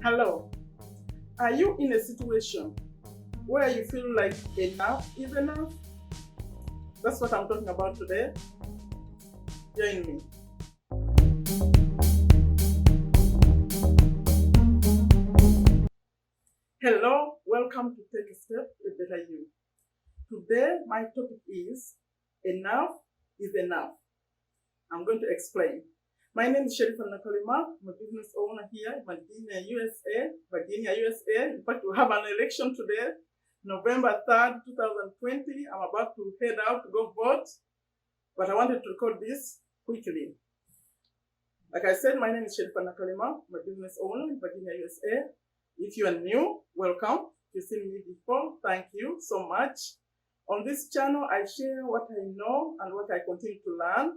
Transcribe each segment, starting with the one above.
Hello. Are you in a situation where you feel like enough is enough? That's what I'm talking about today. Join me. Hello, welcome to Take a Step, a Better You. Today, my topic is enough is enough. I'm going to explain. My name is Sherifa Nakalima. I'm a business owner here in Virginia, USA. In fact, we have an election today, November 3rd, 2020. I'm about to head out to go vote, but I wanted to record this quickly. Like I said, my name is Sherifa Nakalima. I'm a business owner in Virginia, USA. If you are new, welcome. If you've seen me before, thank you so much. On this channel, I share what I know and what I continue to learn.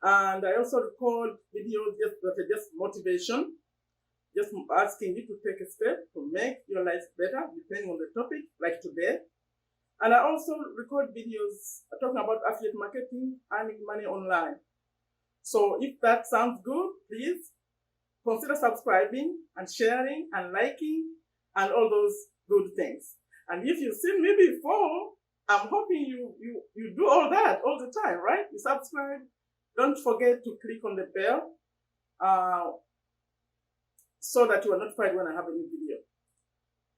And I also record videos that are just motivation, just asking you to take a step to make your life better, depending on the topic, like today. And I also record videos talking about affiliate marketing, earning money online. So if that sounds good, please consider subscribing and sharing and liking and all those good things. And if you've seen me before, I'm hoping you do all that all the time, right? You subscribe. Don't forget to click on the bell so that you are notified when I have a new video.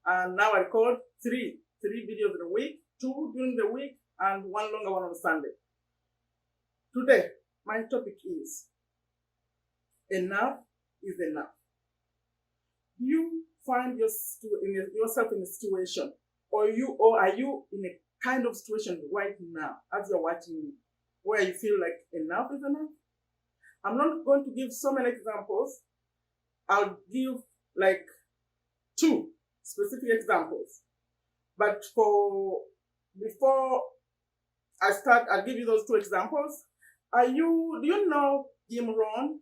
And now I record three videos in a week, 2 during the week, and 1 longer one on Sunday. Today, my topic is enough is enough. You find yourself in a situation, or are you in a kind of situation right now as you're watching me, where you feel like enough is enough? I'm not going to give so many examples. I'll give like 2 specific examples. But before I start, I'll give you those 2 examples. Do you know Jim Rohn?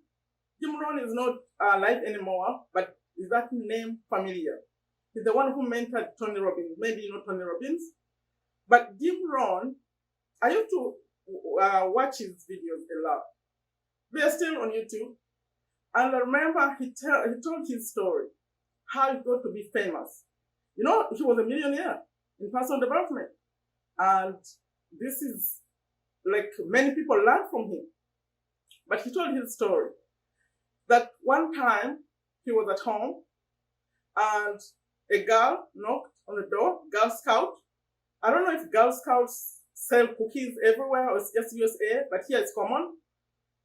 Jim Rohn is not alive anymore, but is that name familiar? He's the one who mentored Tony Robbins. Maybe you know Tony Robbins. But Jim Rohn, I used to watch his videos a lot. They are still on YouTube. And I remember he told his story, how he got to be famous. You know, he was a millionaire in personal development. And this is like many people learn from him. But he told his story that one time he was at home and a girl knocked on the door, Girl Scout. I don't know if Girl Scouts sell cookies everywhere or it's just USA, but here it's common.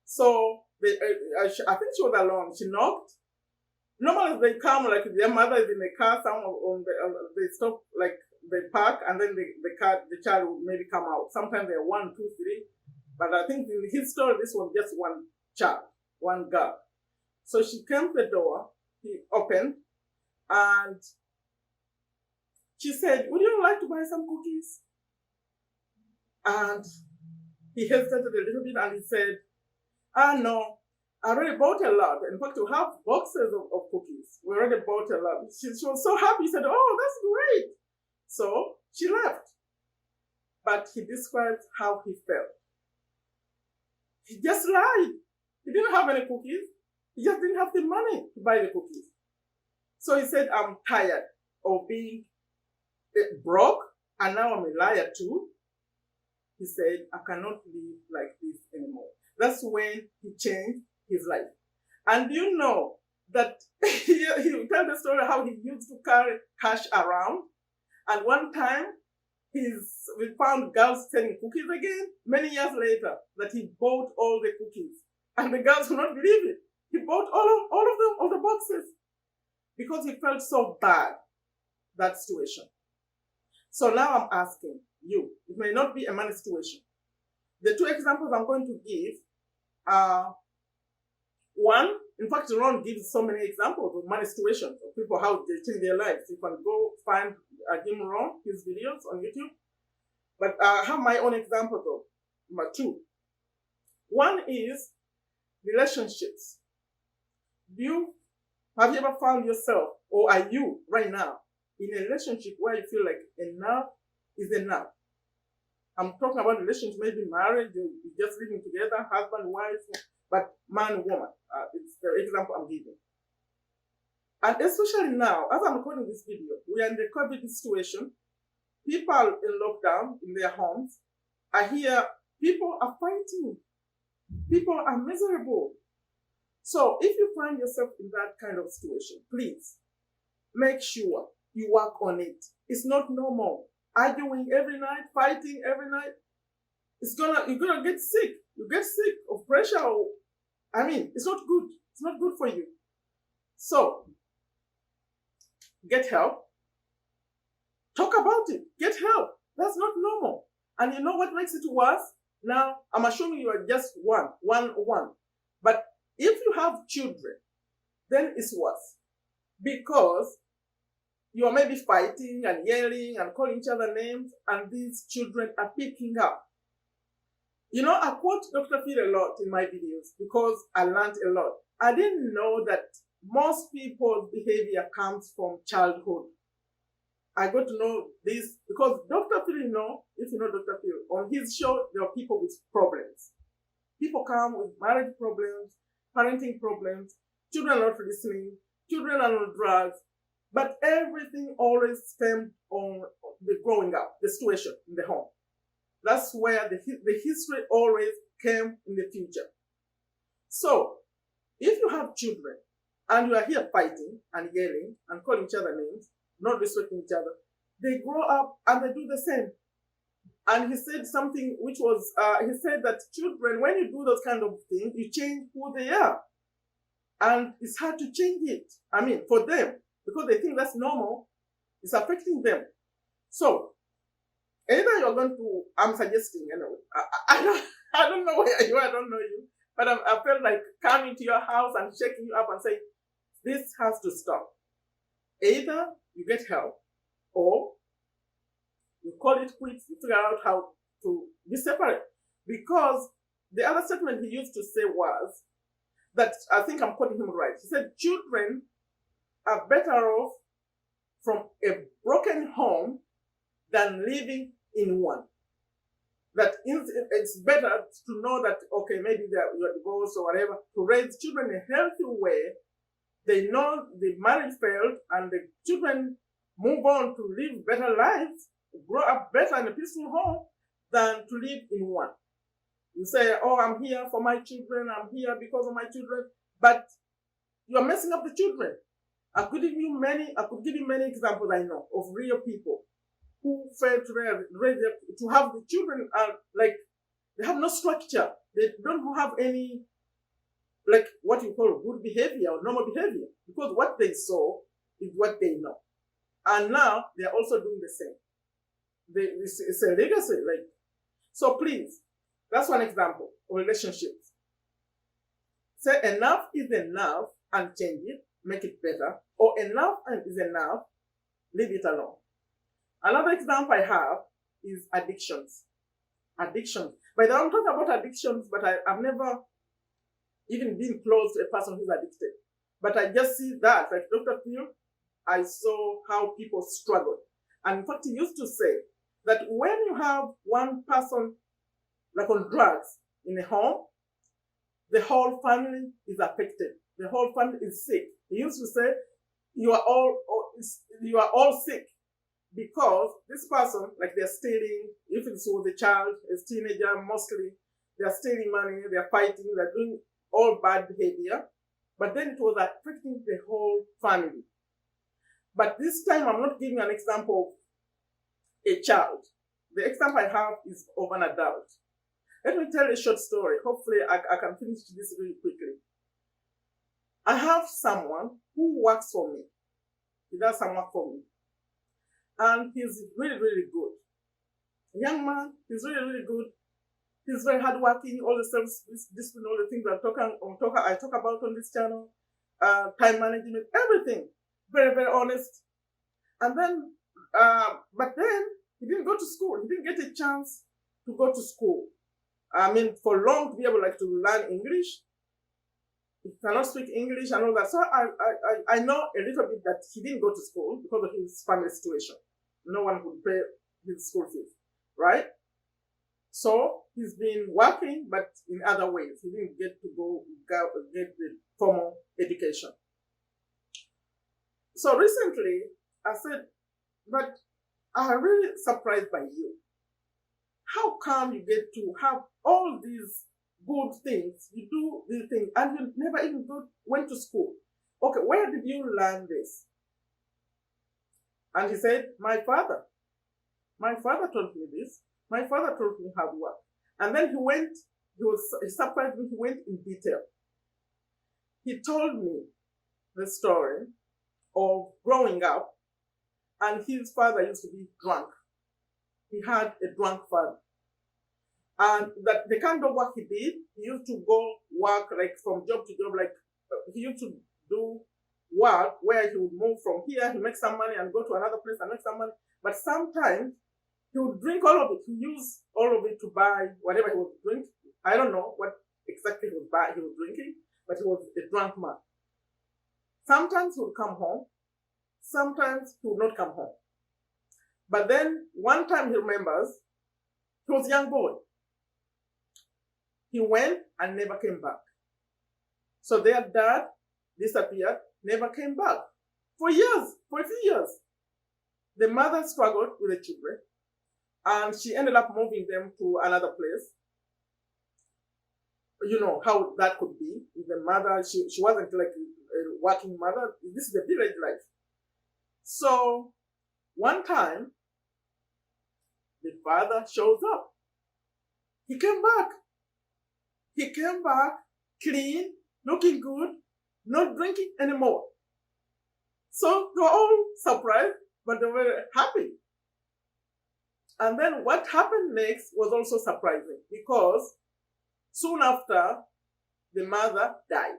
So I think she was alone. She knocked. Normally they come like their mother is in the car, they stop like they park and then the child will maybe come out. Sometimes they're 1, 2, 3. But I think in his story this was just one child, one girl. So she came to the door, he opened, and she said, "Would you like to buy some cookies?" And he hesitated a little bit and he said, no, I already bought a lot. In fact, we have boxes of cookies. We already bought a lot. She was so happy. She said, "Oh, that's great." So she left. But he described how he felt. He just lied. He didn't have any cookies. He just didn't have the money to buy the cookies. So he said, "I'm tired of being broke, and now I'm a liar too." He said, "I cannot live like this anymore." That's when he changed his life. And you know that he tells the story how he used to carry cash around. And one time, we found girls selling cookies again, many years later, that he bought all the cookies. And the girls could not believe it. He bought all of them, all the boxes, because he felt so bad, that situation. So now I'm asking you, it may not be a money situation. The 2 examples I'm going to give are one, in fact, Ron gives so many examples of money situations of people, how they change their lives. You can go find Jim Rohn, his videos on YouTube. But I have my own example though, number 2. One is relationships. Have you ever found yourself, or are you right now in a relationship where you feel like enough is enough? I'm talking about relationships, maybe marriage, you're just living together, husband, wife, but man, woman. It's the example I'm giving. And especially now, as I'm recording this video, we are in the COVID situation. People in lockdown in their homes. I hear people are fighting. People are miserable. So if you find yourself in that kind of situation, please make sure you work on it. It's not normal. Arguing every night, fighting every night. You're gonna get sick. You get sick of pressure. It's not good. It's not good for you. So get help. Talk about it. Get help. That's not normal. And you know what makes it worse? Now, I'm assuming you are just one. But if you have children, then it's worse. Because you are maybe fighting and yelling and calling each other names, and these children are picking up. You know, I quote Dr. Phil a lot in my videos because I learned a lot. I didn't know that most people's behavior comes from childhood. I got to know this because Dr. Phil, if you know Dr. Phil, on his show, there are people with problems. People come with marriage problems, parenting problems, children are not listening, children are on drugs, but everything always stemmed on the growing up, the situation in the home. That's where the history always came in the future. So, if you have children and you are here fighting and yelling and calling each other names, not respecting each other, they grow up and they do the same. And he said something which was, he said that children, when you do those kind of things, you change who they are. And it's hard to change it. For them, because they think that's normal, it's affecting them. So, either you're going to, I'm suggesting, I don't know where you are, I don't know you, but I felt like coming to your house and shaking you up and saying, this has to stop. Either you get help, or you call it quits, you figure out how to be separate. Because the other statement he used to say was that, I think I'm quoting him right, he said, children are better off from a broken home than living in one. That it's better to know that, okay, maybe you're divorced or whatever, to raise children in a healthy way. They know the marriage failed and the children move on to live better lives, grow up better in a peaceful home than to live in one. You say, oh, I'm here for my children, I'm here because of my children, but you're messing up the children. I could give you many examples I know of real people who failed to have the children they have no structure. They don't have any, what you call good behavior or normal behavior, because what they saw is what they know. And now they're also doing the same. It's a legacy. So please, that's one example of relationships. Say enough is enough and change it, make it better, or enough is enough, leave it alone. Another example I have is addictions. Addictions. By the way, I'm talking about addictions, but I've never even been close to a person who's addicted. But I just see that, like Dr. Phil, I saw how people struggled. And in fact, he used to say that when you have one person on drugs in a home, the whole family is affected. The whole family is sick. He used to say, you are all sick. Because this person, they're stealing, if it's with a child, a teenager mostly, they're stealing money, they're fighting, they're doing all bad behavior. But then it was affecting the whole family. But this time I'm not giving an example of a child. The example I have is of an adult. Let me tell a short story. Hopefully I can finish this really quickly. I have someone who works for me. He does some work for me. And he's really, really good. Young man, he's really, really good. He's very hardworking, all the self-discipline, all the things I talk about on this channel, time management, everything. Very, very honest. And then, but then, he didn't go to school. He didn't get a chance to go to school. For long to be able to learn English. He cannot speak English and all that. So I know a little bit that he didn't go to school because of his family situation. No one would pay his school fees, right? So he's been working, but in other ways. He didn't get to get the formal education. So recently, I said, but I'm really surprised by you. How come you get to have all these good things? You do these things and you never even went to school. Okay, where did you learn this? And he said, my father. My father taught me this. My father taught me how to work. And then he surprised me, he went in detail. He told me the story of growing up, and his father used to be drunk. He had a drunk father. And that the kind of work he did, he used to go work like from job to job, like he used to do work where he would move from here, he make some money and go to another place and make some money. But sometimes he would drink all of it. He use all of it to buy whatever he was drinking. I don't know what exactly he was drinking, but he was a drunk man. Sometimes he would come home, sometimes he would not come home. But then one time he remembers, he was a young boy. He went and never came back. So their dad disappeared, never came back. For years, for a few years. The mother struggled with the children, and she ended up moving them to another place. You know how that could be. The mother, she wasn't like a working mother. This is the village life. So one time, the father shows up. He came back. He came back clean, looking good, not drinking anymore. So they were all surprised, but they were happy. And then what happened next was also surprising, because soon after, the mother died.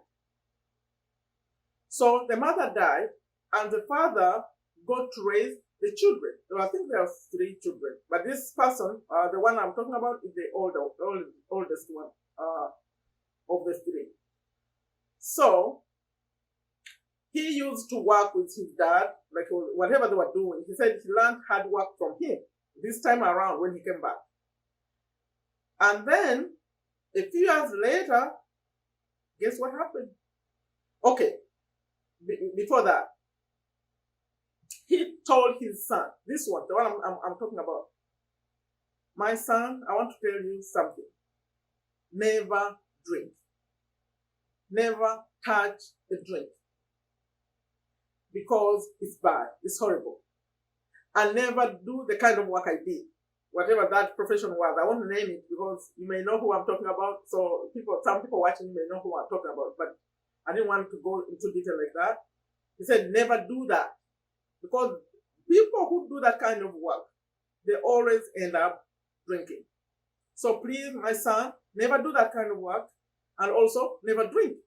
So the mother died, and the father got to raise the children. So I think there are 3 children. But this person, the one I'm talking about, is the oldest one of the 3. So he used to work with his dad, like whatever they were doing. He said he learned hard work from him this time around when he came back. And then a few years later, guess what happened? Okay, before that, he told his son, this one, the one I'm talking about, my son, I want to tell you something. Never drink. Never touch a drink. Because it's bad, it's horrible. And never do the kind of work I did. Whatever that profession was. I won't name it because you may know who I'm talking about. So some people watching may know who I'm talking about. But I didn't want to go into detail like that. He said, never do that. Because people who do that kind of work, they always end up drinking. So please, my son, never do that kind of work. And also, never drink.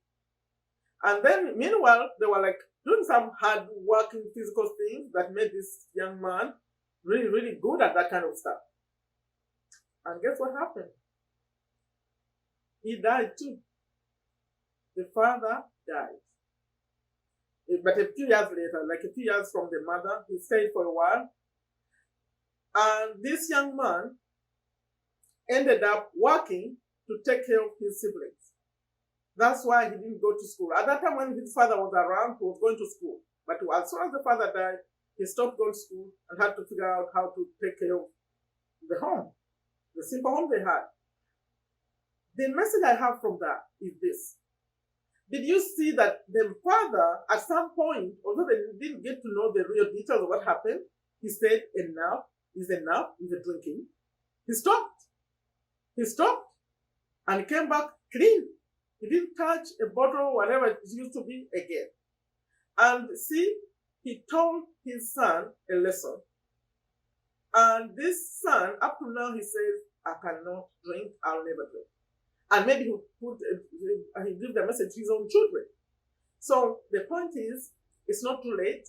And then, meanwhile, they were like doing some hard working physical things that made this young man really, really good at that kind of stuff. And guess what happened? He died too. The father died. But a few years later, like a few years from the mother, he stayed for a while. And this young man ended up working to take care of his siblings. That's why he didn't go to school. At that time when his father was around, he was going to school. But as soon as the father died, he stopped going to school and had to figure out how to take care of the home, the simple home they had. The message I have from that is this. Did you see that the father, at some point, although they didn't get to know the real details of what happened, he said, enough is enough with the drinking. He stopped. He stopped and he came back clean. He didn't touch a bottle, whatever it used to be, again. And see, he told his son a lesson. And this son, up to now, he says, I cannot drink, I'll never drink. And maybe he give the message to his own children. So the point is, it's not too late.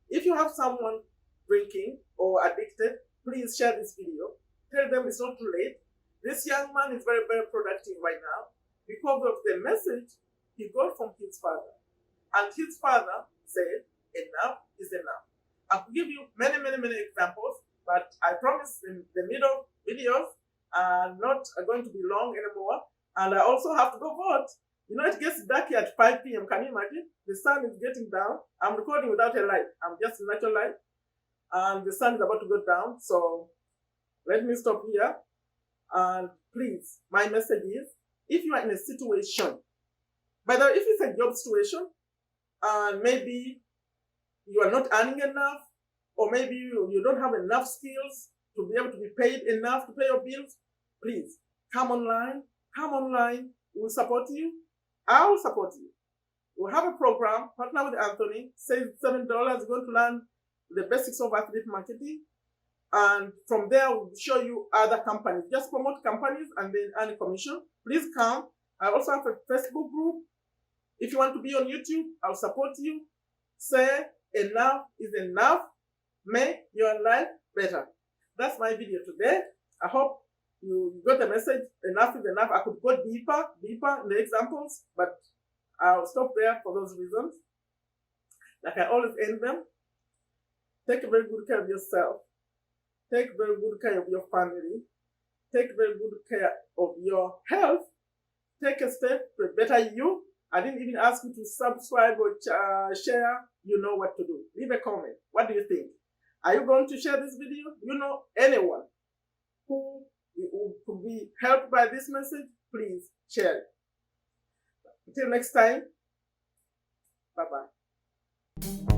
If you have someone drinking or addicted, please share this video. Tell them it's not too late. This young man is very, very productive right now because of the message he got from his father. And his father said, enough is enough. I could give you many, many, many examples, but I promise in the middle videos are not going to be long anymore. And I also have to go vote. You know, it gets dark here at 5 p.m. Can you imagine? The sun is getting down. I'm recording without a light. I'm just natural light. And the sun is about to go down. So let me stop here. And please, my message is, if you are in a situation, by the way, if it's a job situation, and maybe you are not earning enough, or maybe you don't have enough skills to be able to be paid enough to pay your bills, please come online. Come online. We'll support you. I will support you. We'll have a program, partner with Anthony, save $7, you're going to learn the basics of affiliate marketing. And from there, we'll show you other companies. Just promote companies and then earn a commission. Please come. I also have a Facebook group. If you want to be on YouTube, I'll support you. Say enough is enough. Make your life better. That's my video today. I hope you got the message. Enough is enough. I could go deeper in the examples, but I'll stop there for those reasons. Like I always end them. Take very good care of yourself. Take very good care of your family. Take very good care of your health. Take a step to a better you. I didn't even ask you to subscribe or share. You know what to do. Leave a comment. What do you think? Are you going to share this video? You know anyone who could be helped by this message? Please share it. Until next time, bye-bye.